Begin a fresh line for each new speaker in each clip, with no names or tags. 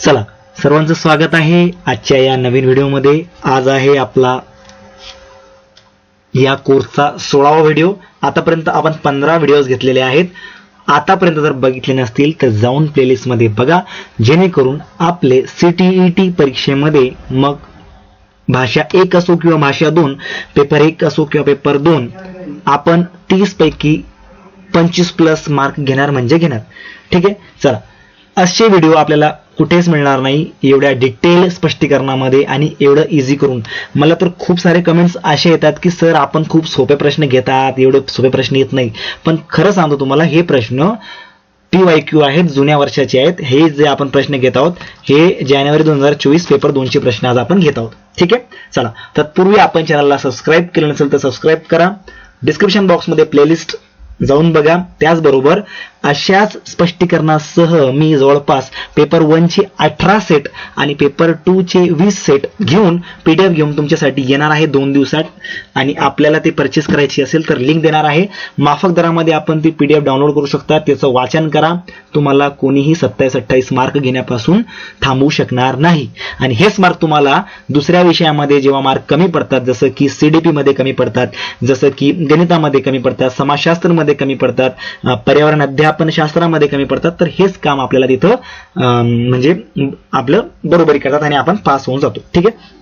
चला, सर्वांचं स्वागत आहे आजच्या या नवीन व्हिडिओमध्ये. आज आहे आपला या कोर्सचा 16वा व्हिडिओ. आतापर्यंत आपण 15 व्हिडिओज घेतलेले आहेत. आतापर्यंत जर बघितले नसतील तर जाऊन प्लेलिस्ट मध्ये बघा, जेणेकरून आपले CTET परीक्षेमध्ये मग भाषा 1 असो किंवा भाषा 2, पेपर 1 असो किंवा पेपर 2, आपण 30 पैकी 25+ मार्क घेणार म्हणजे घेणार. ठीक आहे. चला, असे व्हिडिओ आपल्याला कुठेच मिळणार नाही एवढ्या डिटेल स्पष्टीकरणामध्ये आणि एवढं इझी करून. मला तर खूप सारे कमेंट्स असे येतात की सर आपण खूप सोपे प्रश्न घेतात, एवढे सोपे प्रश्न येत नाही. पण खरं सांगतो तुम्हाला, हे प्रश्न PYQ आहेत, जुन्या वर्षाचे आहेत. हे जे आपण प्रश्न घेत आहोत हे जानेवारी 2024 पेपर 2चे प्रश्न आज आपण घेत आहोत. ठीक आहे. चला, तत्पूर्वी आपण चॅनलला सबस्क्राईब केलं नसेल तर सबस्क्राईब करा. डिस्क्रिप्शन बॉक्समध्ये प्लेलिस्ट जाऊन बघा. त्याचबरोबर अशाच स्पष्टीकरणासह मी जवळपास पेपर 1 चे 18 सेट आणि पेपर 2 चे 20 सेट घेऊन PDF घेऊन तुमच्यासाठी येणार आहे 2 दिवसात. आणि आपल्याला ते परचेस करायची असेल तर लिंक देणार आहे. माफक दरामध्ये आपण ती PDF डाउनलोड करू शकता. त्याचं वाचन करा. तुम्हाला कोणीही 27-28 मार्क घेण्यापासून थांबवू शकणार नाही. आणि हेच मार्क तुम्हाला दुसऱ्या विषयामध्ये जेव्हा मार्क कमी पडतात, जसं की CDP मध्ये कमी पडतात, जसं की गणितामध्ये कमी पडतात, समाजशास्त्रामध्ये कमी पडतात, पर्यावरण अध्यापन शास्त्रामध्ये कमी पडतात, तर हेच काम आपल्याला तिथं म्हणजे आपलं बरोबरी करतात आणि आपण पास होऊन जातो. ठीक आहे.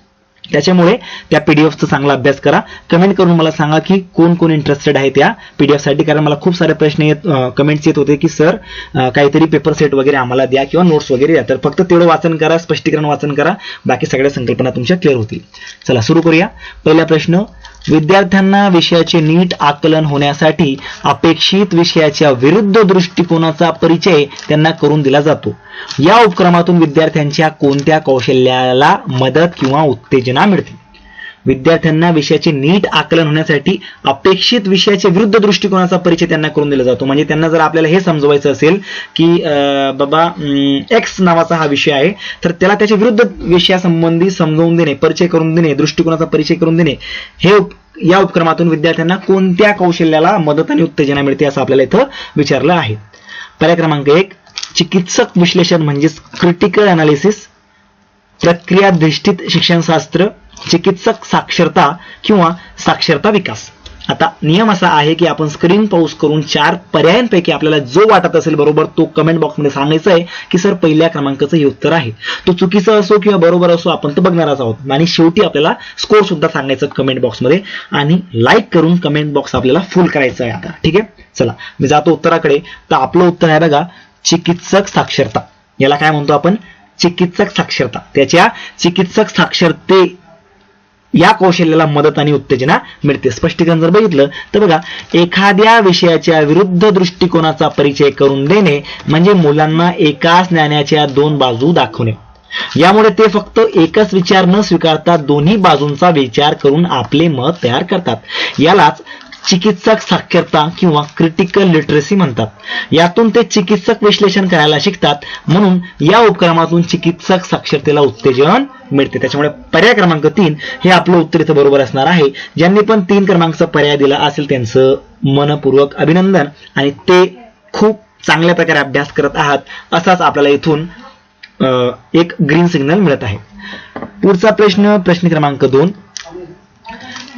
त्याच्यामुळे त्या PDFचा चांगला अभ्यास करा. कमेंट करून मला सांगा की कोण कोण इंटरेस्टेड आहे त्या PDF साठी. कारण मला खूप सारे प्रश्न कमेंट्स येत होते की सर काहीतरी पेपर सेट वगैरे आम्हाला द्या किंवा नोट्स वगैरे द्या. तर फक्त तेवढं वाचन करा, स्पष्टीकरण वाचन करा, बाकी सगळ्या संकल्पना तुमच्या क्लिअर होतील. चला सुरू करूया. पहिला प्रश्न, विद्यार्थ्यांना विषयाचे नीट आकलन होण्यासाठी अपेक्षित विषयाच्या विरुद्ध दृष्टिकोनाचा परिचय त्यांना करून दिला जातो. या उपक्रमातून विद्यार्थ्यांच्या कोणत्या कौशल्याला मदत किंवा उत्तेजना मिळते? विद्यार्थ्यांना विषयाचे नीट आकलन होण्यासाठी अपेक्षित विषयाच्या विरुद्ध दृष्टिकोनाचा परिचय त्यांना करून दिला जातो. म्हणजे त्यांना जर आपल्याला हे समजवायचं असेल की बाबा X नावाचा हा विषय आहे, तर त्याला त्याच्या विरुद्ध विषयासंबंधी समजवून देणे, परिचय करून देणे, दृष्टिकोनाचा परिचय करून देणे, हे या उपक्रमातून विद्यार्थ्यांना कोणत्या कौशल्याला मदत आणि उत्तेजना मिळते असं आपल्याला इथं विचारलं आहे. पर्याय क्रमांक 1, चिकित्सक विश्लेषण म्हणजेच क्रिटिकल अनालिसिस, प्रक्रियाधिष्ठित शिक्षणशास्त्र, चिकित्सक साक्षरता किंवा साक्षरता विकास. आता नियम असा आहे की आपण स्क्रीन पॉज करून 4 पर्यायांपैकी आपल्याला जो वाटत असेल बरोबर तो कमेंट बॉक्समध्ये सांगायचं आहे की सर पहिल्या क्रमांकाचं हे उत्तर आहे. तो चुकीचं असो किंवा बरोबर असो आपण तर बघणारच आहोत. आणि शेवटी आपल्याला स्कोर सुद्धा सांगायचं कमेंट बॉक्समध्ये. आणि लाईक करून कमेंट बॉक्स आपल्याला फुल करायचं आहे आता. ठीक आहे. चला मी जातो उत्तराकडे. तर आपलं उत्तर आहे बघा, चिकित्सक साक्षरता. याला काय म्हणतो आपण? चिकित्सक साक्षरता. त्याच्या चिकित्सक साक्षरते या कौशल्याला मदत आणि उत्तेजना मिळते. स्पष्टीकरण जर बघितलं तर बघा, एखाद्या विषयाच्या विरुद्ध दृष्टिकोनाचा परिचय करून देणे म्हणजे मुलांना एकाच नाण्याच्या 2 बाजू दाखवणे. यामुळे ते फक्त एकच विचार न स्वीकारता दोन्ही बाजूंचा विचार करून आपले मत तयार करतात. यालाच चिकित्सक साक्षरता किंवा क्रिटिकल लिटरसी म्हणतात. यातून ते चिकित्सक विश्लेषण करायला शिकतात. म्हणून या उपक्रमातून चिकित्सक साक्षरतेला उत्तेजन मिळते. त्याच्यामुळे पर्याय क्रमांक 3 हे आपलं उत्तर इथं बरोबर असणार आहे. ज्यांनी पण 3 क्रमांकचा पर्याय दिला असेल त्यांचं मनपूर्वक अभिनंदन आणि ते खूप चांगल्या प्रकारे अभ्यास करत आहात असाच आपल्याला इथून एक ग्रीन सिग्नल मिळत आहे. पुढचा प्रश्न, प्रश्न क्रमांक 2,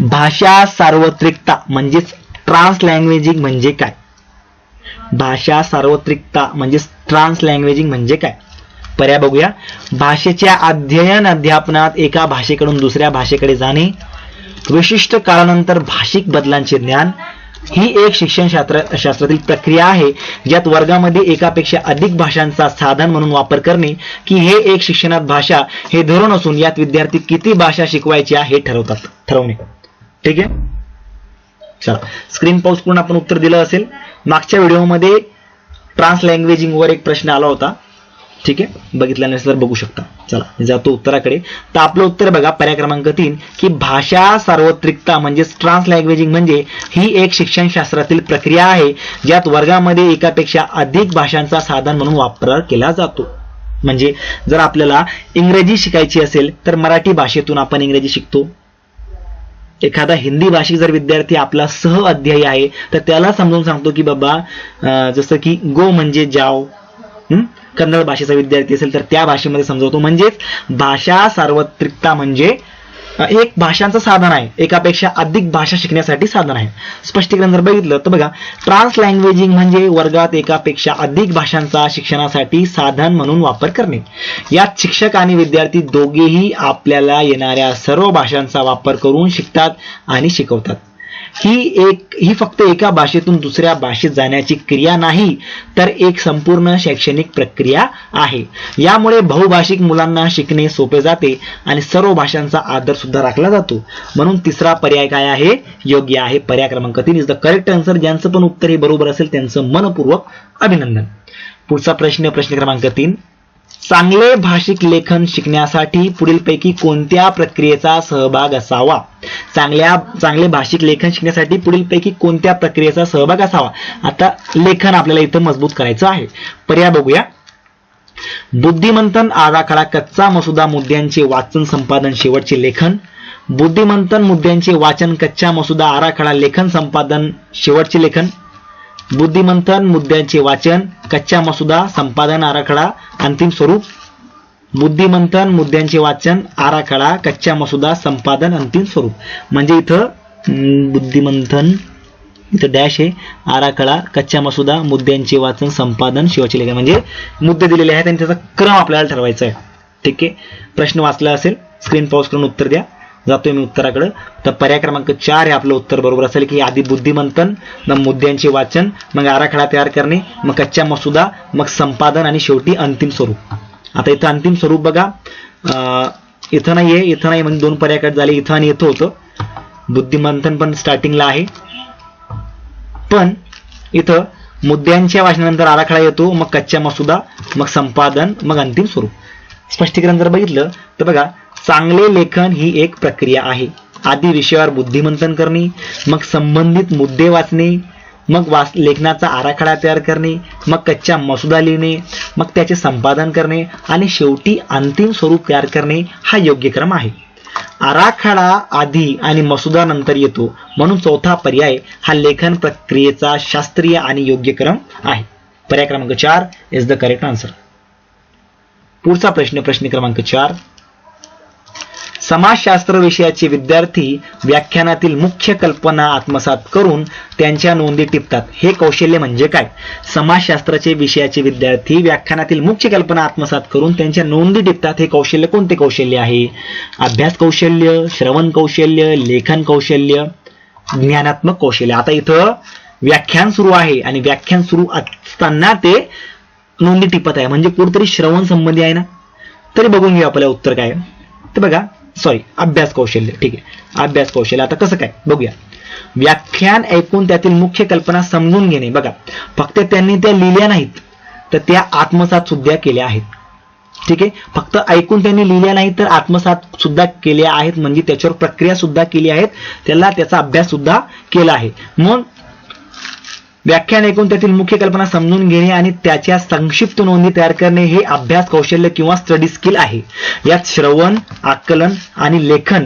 भाषा सार्वत्रिकता म्हणजेच ट्रान्सलँग्वेजिंग म्हणजे काय? भाषा सार्वत्रिकता म्हणजेच ट्रान्सलँग्वेजिंग म्हणजे काय? पर्याय बघूया. भाषेच्या अध्ययन अध्यापनात एका भाषेकडून दुसऱ्या भाषेकडे जाणे, विशिष्ट काळानंतर भाषिक बदलांचे ज्ञान, ही एक शिक्षणशास्त्रातील प्रक्रिया आहे ज्यात वर्गामध्ये एकापेक्षा अधिक भाषांचा साधन म्हणून वापर करणे, की हे एक शिक्षणात भाषा हे धोरण असून यात विद्यार्थी किती भाषा शिकवायच्या हे ठरवणे. ठीक आहे. चला स्क्रीन पॉज करून आपण उत्तर दिलं असेल. मागच्या व्हिडिओमध्ये ट्रान्सलँग्वेजिंग वर एक प्रश्न आला होता. ठीक आहे, बघितला नसेल तर बघू शकता. चला जातो उत्तराकडे. तर आपलं उत्तर बघा, पर्याय क्रमांक 3 की भाषा सार्वत्रिकता म्हणजेच ट्रान्सलँग्वेजिंग म्हणजे ही एक शिक्षणशास्त्रातील प्रक्रिया आहे ज्यात वर्गामध्ये एकापेक्षा अधिक भाषांचा साधन म्हणून वापर केला जातो. म्हणजे जर आपल्याला इंग्रजी शिकायची असेल तर मराठी भाषेतून आपण इंग्रजी शिकतो. एखादा हिंदी भाषिक जर विद्यार्थी आपला सह अध्यायी आहे तर त्याला समजून सांगतो की बाबा जसं की गो म्हणजे जाओ, कन्नड भाषेचा विद्यार्थी असेल तर त्या भाषेमध्ये समजवतो. म्हणजेच भाषा सार्वत्रिकता म्हणजे एक भाषांचं साधन आहे, एकापेक्षा अधिक भाषा शिकण्यासाठी साधन आहे. स्पष्टीकरण जर बघितलं तर बघा, ट्रान्स लँग्वेजिंग म्हणजे वर्गात एकापेक्षा अधिक भाषांचा शिक्षणासाठी साधन म्हणून वापर करणे. यात शिक्षक आणि विद्यार्थी दोघेही आपल्याला येणाऱ्या सर्व भाषांचा वापर करून शिकतात आणि शिकवतात. ही फक्त एका भाषेतून दुसऱ्या भाषेत जाण्याची क्रिया नाही, तर एक संपूर्ण शैक्षणिक प्रक्रिया आहे. यामुळे बहुभाषिक मुलांना शिकणे सोपे जाते आणि सर्व भाषांचा आदर सुद्धा राखला जातो. म्हणून तिसरा पर्याय काय आहे, योग्य आहे. पर्याय क्रमांक 3 इज द करेक्ट आन्सर. ज्यांचं पण उत्तर हे बरोबर असेल त्यांचं मनपूर्वक अभिनंदन. पुढचा प्रश्न क्रमांक 3, चांगले भाषिक लेखन शिकण्यासाठी पुढीलपैकी कोणत्या प्रक्रियेचा सहभाग असावा? चांगले भाषिक लेखन शिकण्यासाठी पुढीलपैकी कोणत्या प्रक्रियेचा सहभाग असावा? आता लेखन आपल्याला इथं मजबूत करायचं आहे. पर्याय बघूया. बुद्धिमंथन, आराखडा, कच्चा मसुदा, मुद्द्यांचे वाचन, संपादन, शेवटचे लेखन. बुद्धिमंथन, मुद्द्यांचे वाचन, कच्चा मसुदा, आराखडा, लेखन, संपादन, शेवटचे लेखन. बुद्धिमंथन, मुद्द्यांचे वाचन, कच्चा मसुदा, संपादन, आराखडा, अंतिम स्वरूप. बुद्धिमंथन, मुद्द्यांचे वाचन, आराखडा, कच्चा मसुदा, संपादन, अंतिम स्वरूप. म्हणजे इथं बुद्धिमंथन, इथं डॅश आहे, आराखडा, कच्चा मसुदा, मुद्द्यांचे वाचन, संपादन, शेवटचे लेखन. म्हणजे मुद्दे दिलेले आहेत आणि त्याचा क्रम आपल्याला ठरवायचा आहे. ठीक आहे, प्रश्न वाचला असेल, स्क्रीन पॉज करून उत्तर द्या. जातोय मी उत्तराकडे. तर पर्याय क्रमांक 4 हे आपलं उत्तर बरोबर असेल की आधी बुद्धिमंथन, मग मुद्द्यांचे वाचन, मग आराखडा तयार करणे, मग कच्चा मसुदा, मग संपादन आणि शेवटी अंतिम स्वरूप. आता इथं अंतिम स्वरूप बघा, इथं नाही म्हणजे 2 पर्याय कट झाले, इथं आणि इथं होतं. बुद्धिमंथन पण स्टार्टिंगला आहे, पण इथं मुद्द्यांच्या वाचनानंतर आराखडा येतो, मग कच्चा मसुदा, मग संपादन, मग अंतिम स्वरूप. स्पष्टीकरण जर बघितलं तर बघा, चांगले लेखन ही एक प्रक्रिया आहे. आधी विषयावर बुद्धिमंथन करणे, मग संबंधित मुद्दे वाचणे, मग लेखनाचा आराखडा तयार करणे, मग कच्चा मसुदा लिहिणे, मग त्याचे संपादन करणे आणि शेवटी अंतिम स्वरूप तयार करणे हा योग्य क्रम आहे. आराखडा आधी आणि मसुदा नंतर येतो, म्हणून चौथा पर्याय हा लेखन प्रक्रियेचा शास्त्रीय आणि योग्य क्रम आहे. पर्याय क्रमांक 4 इज द करेक्ट आन्सर. पुढचा प्रश्न क्रमांक 4, समाजशास्त्र विषयाचे विद्यार्थी व्याख्यानातील मुख्य कल्पना आत्मसात करून त्यांच्या नोंदी टिपतात. हे कौशल्य म्हणजे काय? समाजशास्त्राचे विषयाचे विद्यार्थी व्याख्यानातील मुख्य कल्पना आत्मसात करून त्यांच्या नोंदी टिपतात. हे कौशल्य कोणते कौशल्य आहे? अभ्यास कौशल्य, श्रवण कौशल्य, लेखन कौशल्य, ज्ञानात्मक कौशल्य. आता इथं व्याख्यान सुरू आहे आणि व्याख्यान सुरू असताना ते नोंदी टिपत आहे, म्हणजे कुठेतरी श्रवण संबंधी आहे ना. तरी बघून घेऊ आपल्याला उत्तर काय. तर बघा, अभ्यास कौशल्य. ठीक आहे, अभ्यास कौशल्य. आता कसं काय बघूया. व्याख्यान ऐकून त्यातील मुख्य कल्पना समजून घेणे. बघा, फक्त त्यांनी त्या लिहिल्या नाहीत, तर त्या आत्मसात सुद्धा केल्या आहेत. ठीक आहे, फक्त ऐकून त्यांनी लिहिल्या नाहीत तर आत्मसात सुद्धा केल्या आहेत, म्हणजे त्याच्यावर प्रक्रिया सुद्धा केली आहेत, त्याचा अभ्यास सुद्धा केला आहे. मग व्याख्यान ऐकून त्यातील मुख्य कल्पना समजून घेणे आणि त्याच्या संक्षिप्त नोंदी तयार करणे हे अभ्यास कौशल्य किंवा स्टडी स्किल आहे. यात श्रवण, आकलन आणि लेखन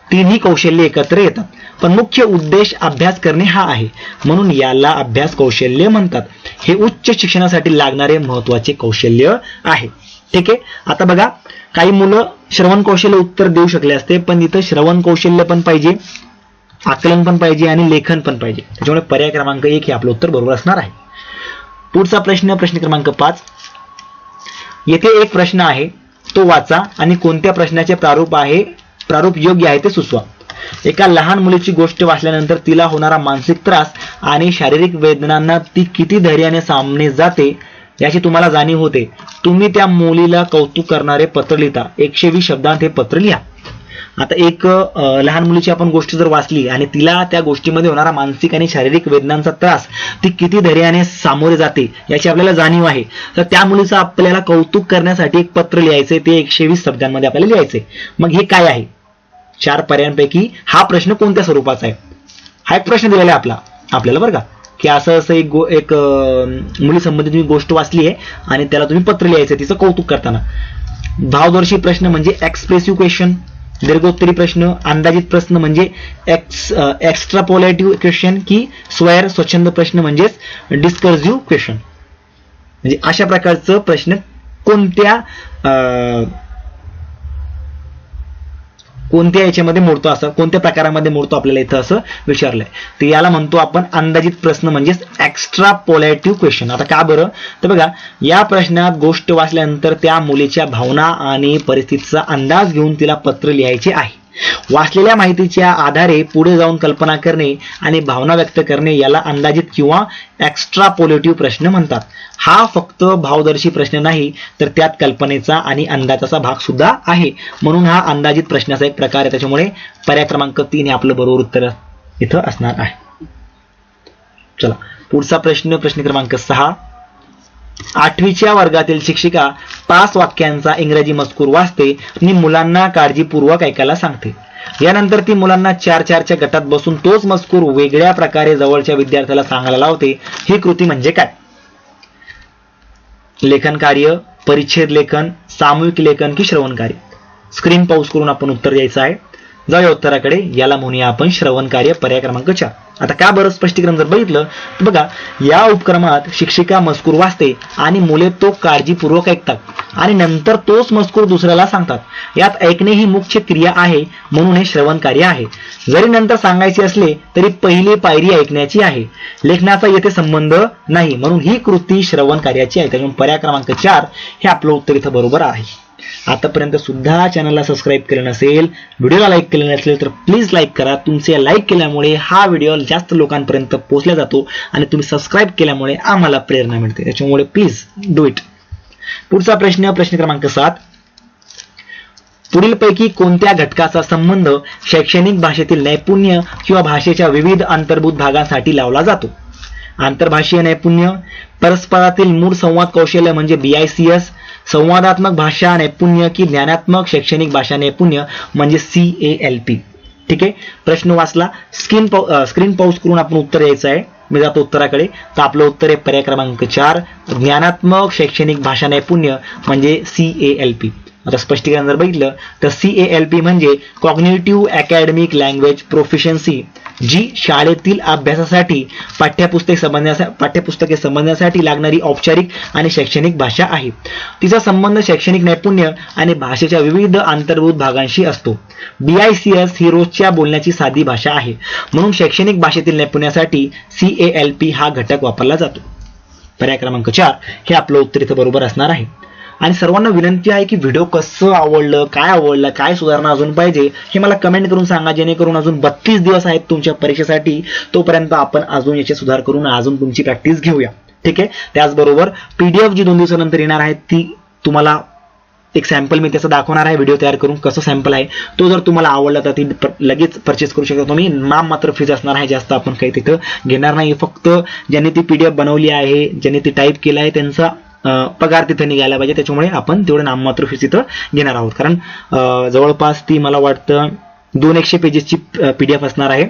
तिन्ही कौशल्य एकत्र येतात, पण मुख्य उद्देश अभ्यास करणे हा आहे, म्हणून याला अभ्यास कौशल्य म्हणतात. हे उच्च शिक्षणासाठी लागणारे महत्वाचे कौशल्य आहे. ठीक आहे, आता बघा, काही मुलं श्रवण कौशल्य उत्तर देऊ शकले असते, पण इथं श्रवण कौशल्य पण पाहिजे, आकलन पण पाहिजे आणि लेखन पण पाहिजे. त्याच्यामुळे पर्याय क्रमांक 1 हे आपलं उत्तर बरोबर असणार आहे. पुढचा प्रश्न क्रमांक 5. येथे एक प्रश्न आहे, तो वाचा आणि कोणत्या प्रश्नाचे प्रारूप योग्य आहे ते सुचवा. एका लहान मुलीची गोष्ट वाचल्यानंतर तिला होणारा मानसिक त्रास आणि शारीरिक वेदनांना ती किती धैर्याने सामने जाते याची तुम्हाला जाणीव होते. तुम्ही त्या मुलीला कौतुक करणारे पत्र लिहिता. 120 शब्दांत हे पत्र लिहा. आता एक लहान मुलीची आपण गोष्ट जर वाचली आणि तिला त्या गोष्टीमध्ये होणारा मानसिक आणि शारीरिक वेदनांचा त्रास ती किती धैर्याने सामोरे जाते याची आपल्याला जाणीव आहे, तर त्या मुलीचं आपल्याला कौतुक करण्यासाठी एक पत्र लिहायचंय, ते 120 शब्दांमध्ये आपल्याला लिहायचंय. मग हे काय आहे? 4 पर्यायांपैकी हा प्रश्न कोणत्या स्वरूपाचा आहे? हा एक प्रश्न दिलेला आहे आपल्याला बरं का, की असं एक मुली संबंधित तुम्ही गोष्ट वाचली आहे आणि त्याला तुम्ही पत्र लिहायचंय तिचं कौतुक करताना. भावदर्शी प्रश्न म्हणजे एक्सप्रेसिव्ह क्वेश्चन. दीर्घोत्तरी प्रश्न, अंदाजित प्रश्न म्हणजे एक्स्ट्रापोलेटिव्ह क्वेश्चन, की स्वच्छंद प्रश्न म्हणजेच डिस्कर्सिव्ह क्वेश्चन. म्हणजे अशा प्रकारचं प्रश्न कोणत्या याच्यामध्ये मोडतो, असं कोणत्या प्रकारामध्ये मोडतो आपल्याला इथं असं विचारलंय. तर याला म्हणतो आपण अंदाजित प्रश्न म्हणजेच एक्स्ट्रापोलेटिव्ह क्वेश्चन. आता का बरं, तर बघा या प्रश्नात गोष्ट वाचल्यानंतर त्या मुलीच्या भावना आणि परिस्थितीचा अंदाज घेऊन तिला पत्र लिहायचे आहे. वाचलेल्या माहितीच्या आधारे पुढे जाऊन कल्पना करणे आणि भावना व्यक्त करणे याला अंदाजित किंवा एक्स्ट्रापोलेटिव्ह प्रश्न म्हणतात. हा फक्त भावदर्शी प्रश्न नाही तर त्यात कल्पनेचा आणि अंदाजाचा भाग सुद्धा आहे, म्हणून हा अंदाजित प्रश्नाचा एक प्रकार आहे. त्याच्यामुळे पर्याय क्रमांक 3 हे आपलं बरोबर उत्तर इथं असणार आहे. चला पुढचा प्रश्न क्रमांक 6. 8वीच्या वर्गातील शिक्षिका 5 वाक्यांचा इंग्रजी मजकूर वाचते आणि मुलांना काळजीपूर्वक ऐकायला सांगते. यानंतर ती मुलांना 4-4च्या गटात बसून तोच मजकूर वेगळ्या प्रकारे जवळच्या विद्यार्थ्याला सांगायला लावते. ही कृती म्हणजे काय? लेखन कार्य, परिच्छेद लेखन, सामूहिक लेखन की श्रवण कार्य? स्क्रीन पॉज करून आपण उत्तर द्यायचं आहे. जाऊया उत्तराकडे. याला म्हणूया आपण श्रवण कार्य, पर्याय क्रमांक 4. आता का बरं स्पष्टीकरण जर बघितलं तर बघा या उपक्रमात शिक्षिका मजकूर वाचते आणि मुले तो काळजीपूर्वक ऐकतात आणि नंतर तोच मजकूर दुसऱ्याला सांगतात. यात ऐकणे ही मुख्य क्रिया आहे, म्हणून हे श्रवण कार्य आहे. जरी नंतर सांगायचे असले तरी पहिली पायरी ऐकण्याची आहे. लेखनाचा येथे संबंध नाही, म्हणून ही कृती श्रवण कार्याची आहे. त्यामुळे पर्याय क्रमांक 4 हे आपलं उत्तर इथं बरोबर आहे. आतापर्यंत सुद्धा चॅनलला सबस्क्राईब केलं नसेल, व्हिडिओला लाईक केलं नसेल तर प्लीज लाईक करा. तुमचे लाईक केल्यामुळे हा व्हिडिओ जास्त लोकांपर्यंत पोहोचला जातो आणि तुम्ही सबस्क्राईब केल्यामुळे आम्हाला प्रेरणा मिळते. त्याच्यामुळे प्लीज डू इट. पुढचा प्रश्न क्रमांक 7. पुढीलपैकी कोणत्या घटकाचा संबंध शैक्षणिक भाषेतील नैपुण्य किंवा भाषेच्या विविध अंतर्भूत भागांसाठी लावला जातो? आंतरभाषीय नैपुण्य, परस्परातील मूळ संवाद कौशल्य म्हणजे BICS, संवादात्मक भाषा नैपुण्य की ज्ञानात्मक शैक्षणिक भाषा नैपुण्य म्हणजे CALP. ठीक आहे, प्रश्न वाचला. स्क्रीन पॉज करून आपण उत्तर द्यायचं आहे. मी जातो उत्तराकडे. तर आपलं उत्तर आहे पर्याय क्रमांक 4, ज्ञानात्मक शैक्षणिक भाषा नैपुण्य म्हणजे CALP. आता स्पष्टीकरण जर बघितलं तर CALP म्हणजे कॉग्निटिव्ह अकॅडमिक लँग्वेज प्रोफिशियन्सी, जी शाळेतील अभ्यासासाठी पाठ्यपुस्तके समजण्यासाठी लागणारी औपचारिक आणि शैक्षणिक भाषा आहे. तिचा संबंध शैक्षणिक नैपुण्य आणि भाषेच्या विविध अंतर्भूत भागांशी असतो. BICS ही रोजच्या बोलण्याची साधी भाषा आहे, म्हणून शैक्षणिक भाषेतील नैपुण्यासाठी CALP हा घटक वापरला जातो. पर्याय क्रमांक 4 हे आपलं उत्तर इथं बरोबर असणार आहे. आणि सर्वांना विनंती आहे की व्हिडिओ कसं आवडलं, काय सुधारणा अजून पाहिजे हे मला कमेंट करून सांगा, जेणेकरून अजून 32 दिवस आहेत तुमच्या परीक्षेसाठी. तोपर्यंत आपण अजून याचे सुधार करून अजून तुमची प्रॅक्टिस घेऊया. ठीक आहे, त्याचबरोबर PDF जी 2 दिवसानंतर येणार आहे ती तुम्हाला एक सॅम्पल मी त्याचं दाखवणार आहे व्हिडिओ तयार करून. कसं सॅम्पल आहे तो जर तुम्हाला आवडला तर ती लगेच परचेस करू शकता तुम्ही. नाम मात्र फीज असणार आहे, जास्त आपण काही तिथं घेणार नाही. फक्त ज्यांनी ती PDF बनवली आहे, ज्यांनी ती टाईप केलं आहे त्यांचा पगार तिथे निघायला पाहिजे. त्याच्यामुळे आपण तेवढं नाममात्र फीस तिथं घेणार आहोत. कारण जवळपास ती मला वाटतं 200 पेजेसची PDF असणार आहे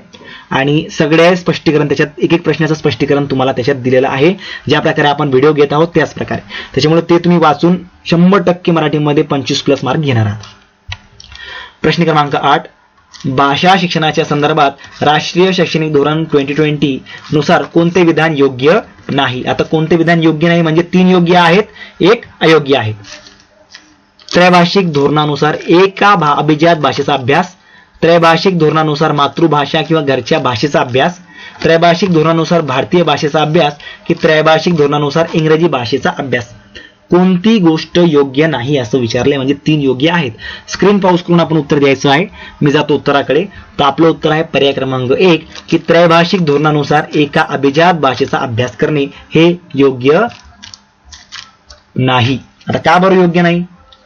आणि सगळ्या स्पष्टीकरण त्याच्यात एक प्रश्नाचं स्पष्टीकरण तुम्हाला त्याच्यात दिलेलं आहे. ज्या प्रकारे आपण व्हिडिओ घेत आहोत त्याच प्रकारे. त्याच्यामुळे ते तुम्ही वाचून 100% मराठीमध्ये 25+ मार्क घेणार आहात. प्रश्न क्रमांक 8. भाषा शिक्षणाच्या संदर्भात राष्ट्रीय शैक्षणिक धोरण 2020 नुसार कोणते विधान योग्य नाही? आता कोणते विधान योग्य नाही म्हणजे 3 योग्य आहेत, 1 अयोग्य आहे. त्रैभाषिक धोरणानुसार एका अभिजात भाषेचा अभ्यास, त्रैभाषिक धोरणानुसार मातृभाषा किंवा घरच्या भाषेचा अभ्यास, त्रैभाषिक धोरणानुसार भारतीय भाषेचा अभ्यास की त्रैभाषिक धोरणानुसार इंग्रजी भाषेचा अभ्यास? कोणती गोष्ट योग्य नाही असं विचारलंय, म्हणजे 3 योग्य आहेत. स्क्रीन पॉज करून आपण उत्तर द्यायचं आहे. मी जातो उत्तराकडे. तर आपलं उत्तर आहे पर्याय क्रमांक 1 की त्रैभाषिक धोरणानुसार एका अभिजात भाषेचा अभ्यास करणे हे योग्य नाही. आता का बरं योग्य नाही?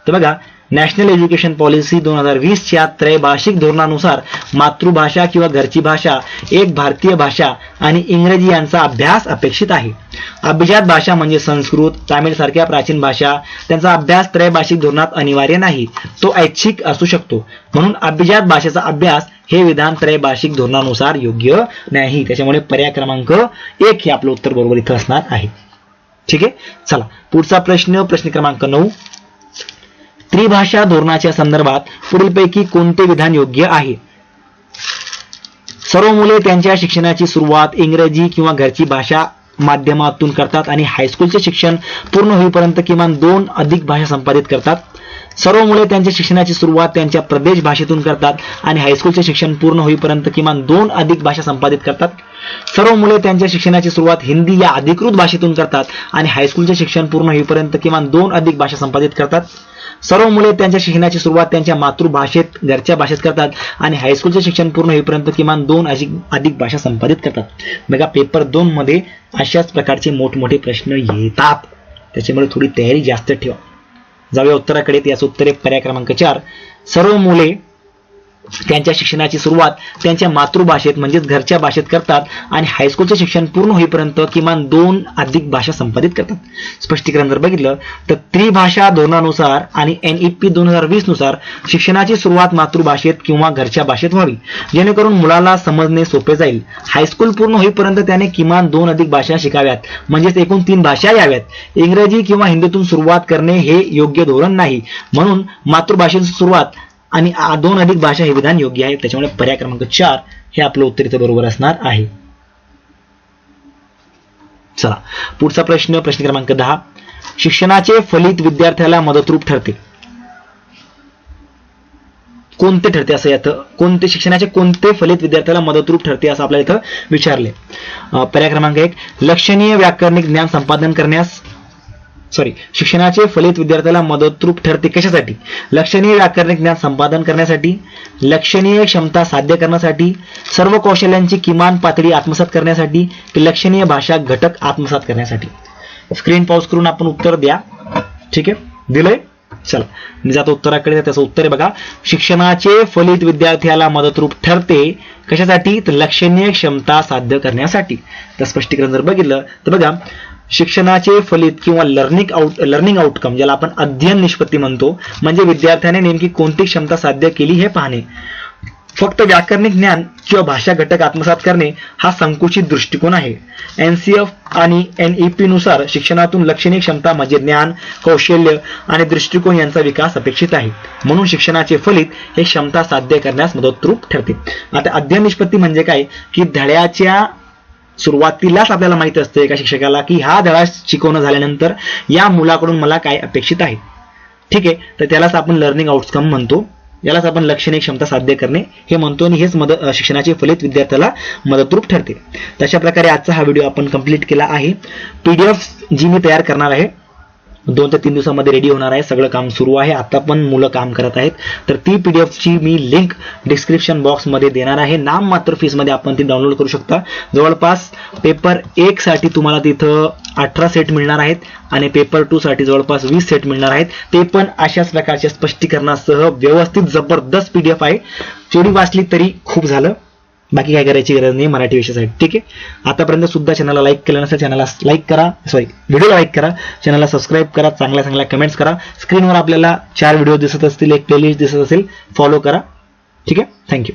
तर बघा, नॅशनल एज्युकेशन पॉलिसी 2020च्या त्रैभाषिक धोरणानुसार मातृभाषा किंवा घरची भाषा, एक भारतीय भाषा आणि इंग्रजी यांचा अभ्यास अपेक्षित आहे. अभिजात भाषा म्हणजे संस्कृत, तामिळ सारख्या प्राचीन भाषा, त्यांचा अभ्यास त्रैभाषिक धोरणात अनिवार्य नाही, तो ऐच्छिक असू शकतो. म्हणून अभिजात भाषेचा अभ्यास हे विधान त्रैभाषिक धोरणानुसार योग्य नाही. त्याच्यामुळे पर्याय क्रमांक 1 हे आपलं उत्तर बरोबर इथं असणार आहे. ठीक आहे, चला पुढचा प्रश्न क्रमांक 9. त्रिभाषा धोरणाच्या संदर्भात पुढीलपैकी कोणते विधान योग्य आहे? सर्व मुले त्यांच्या शिक्षणाची सुरुवात इंग्रजी किंवा घरची भाषा माध्यमातून करतात आणि हायस्कूलचे शिक्षण पूर्ण होईपर्यंत किमान 2 अधिक भाषा संपादित करतात. सर्व मुले त्यांच्या शिक्षणाची सुरुवात त्यांच्या प्रदेश भाषेतून करतात आणि हायस्कूलचे शिक्षण पूर्ण होईपर्यंत किमान 2 अधिक भाषा संपादित करतात. सर्व मुले त्यांच्या शिक्षणाची सुरुवात हिंदी या अधिकृत भाषेतून करतात आणि हायस्कूलचे शिक्षण पूर्ण होईपर्यंत किमान 2 अधिक भाषा संपादित करतात. सर्व मुले त्यांच्या शिक्षणाची सुरुवात त्यांच्या मातृभाषेत घरच्या भाषेत करतात आणि हायस्कूलचे शिक्षण पूर्ण होईपर्यंत किमान 2 अधिक भाषा संपादित करतात. बघा पेपर 2 मध्ये अशाच प्रकारचे मोठमोठे प्रश्न येतात, त्याच्यामुळे थोडी तयारी जास्त ठेवा. जाऊया उत्तराकडे. याचं उत्तर आहे पर्याय क्रमांक 4. सर्व मुले त्यांच्या शिक्षणाची सुरुवात त्यांच्या मातृभाषेत म्हणजेच घरच्या भाषेत करतात आणि हायस्कूलचे शिक्षण पूर्ण होईपर्यंत किमान 2 अधिक भाषा संपादित करतात. स्पष्टीकरण जर बघितलं तर त्रिभाषा धोरणानुसार आणि NEP 2020 नुसार शिक्षणाची सुरुवात मातृभाषेत किंवा घरच्या भाषेत व्हावी, जेणेकरून मुलाला समजणे सोपे जाईल. हायस्कूल पूर्ण होईपर्यंत त्याने किमान 2 अधिक भाषा शिकाव्यात, म्हणजेच एकूण 3 भाषा याव्यात. इंग्रजी किंवा हिंदीतून सुरुवात करणे हे योग्य धोरण नाही, म्हणून मातृभाषेची सुरुवात आणि 2 अधिक भाषा हे विधान योग्य आहे. त्याच्यामुळे पर्याय क्रमांक 4 हे आपलं उत्तर इथे बरोबर असणार आहे. चला पुढचा प्रश्न क्रमांक 10. शिक्षणाचे फलित विद्यार्थ्याला मदतरूप ठरते. कोणते ठरते असं याचं कोणते शिक्षणाचे कोणते फलित विद्यार्थ्याला मदतरूप ठरते असं आपल्याला इथं विचारले. पर्याय क्रमांक 1 लक्षणीय व्याकरणिक ज्ञान संपादन करण्यास शिक्षणाचे फलित विद्यार्थ्याला मदतरूप ठरते कशासाठी? लक्षणीय व्याकरणिक ज्ञान संपादन करण्यासाठी, लक्षणीय क्षमता साध्य करण्यासाठी, सर्व कौशल्यांची किमान पातळी आत्मसात करण्यासाठी, की लक्षणीय भाषा घटक आत्मसात करण्यासाठी. स्क्रीन पॉज करून आपण उत्तर द्या. ठीक आहे, दिलंय. चला मी जातो उत्तराकडे. त्याचं उत्तर आहे बघा, शिक्षणाचे फलित विद्यार्थ्याला मदतरूप ठरते कशासाठी? तर लक्षणीय क्षमता साध्य करण्यासाठी. तर स्पष्टीकरण जर बघितलं तर बघा, शिक्षणाचे फलित किंवा लर्निंग आउटकम ज्याला आपण अध्ययन निष्पत्ती म्हणतो, म्हणजे विद्यार्थ्याने नेमकी कोणती क्षमता साध्य केली हे पाहणे. फक्त व्याकरणिक ज्ञान किंवा भाषा घटक आत्मसात करणे हा संकुचित दृष्टिकोन आहे. NCF आणि NEP नुसार शिक्षणातून लक्षणीय क्षमता म्हणजे ज्ञान, कौशल्य आणि दृष्टिकोन यांचा विकास अपेक्षित आहे, म्हणून शिक्षणाचे फलित हे क्षमता साध्य करण्यास मदतरूप ठरते. आता अध्ययन निष्पत्ती म्हणजे काय की धड्याच्या सुरुवातीलाच आपल्याला माहित असते एका शिक्षकाला की हा धडा शिकवणं झाल्यानंतर या मुलाकडून मला काय अपेक्षित आहे. ठीक आहे, तर त्यालाच आपण लर्निंग आउटकम म्हणतो, यालाच आपण लक्षणीय क्षमता साध्य करणे हे म्हणतो आणि हेच शिक्षणाचे फलित विद्यार्थ्याला मदतरूप ठरते. तशा प्रकारे आजचा हा व्हिडिओ आपण कंप्लीट केला आहे. PDF जी मी तयार करणार आहे 2 ते 3 दिवसांमध्ये रेडी होणार आहे. सगळं काम सुरू आहे, आता पण मुलं काम करत आहेत. तर ती PDF ची मी लिंक डिस्क्रिप्शन बॉक्स मध्ये देणार आहे. नाम मात्र फीस मध्ये आपण ती डाउनलोड करू शकता. जवळपास पेपर 1 साठी तुम्हाला तिथं 18 सेट मिळणार आहेत आणि पेपर 2 साठी जवळपास 20 सेट मिळणार आहेत. ते पण अशाच प्रकारच्या स्पष्टीकरणासह व्यवस्थित जबरदस्त PDF आहे. थोडी वाचली तरी खूप झालं, बाकी काय करायची गरज नाही मराठी विषयासाठी. ठीक आहे, आतापर्यंत सुद्धा चॅनलला लाईक केलं नसेल चॅनलला लाईक करा, व्हिडिओला लाईक करा, चॅनलला सबस्क्राईब करा, चांगल्या कमेंट्स करा. स्क्रीनवर आपल्याला 4 व्हिडिओ दिसत असतील, एक प्लेलिस्ट दिसत असेल, फॉलो करा. ठीक आहे, थँक्यू.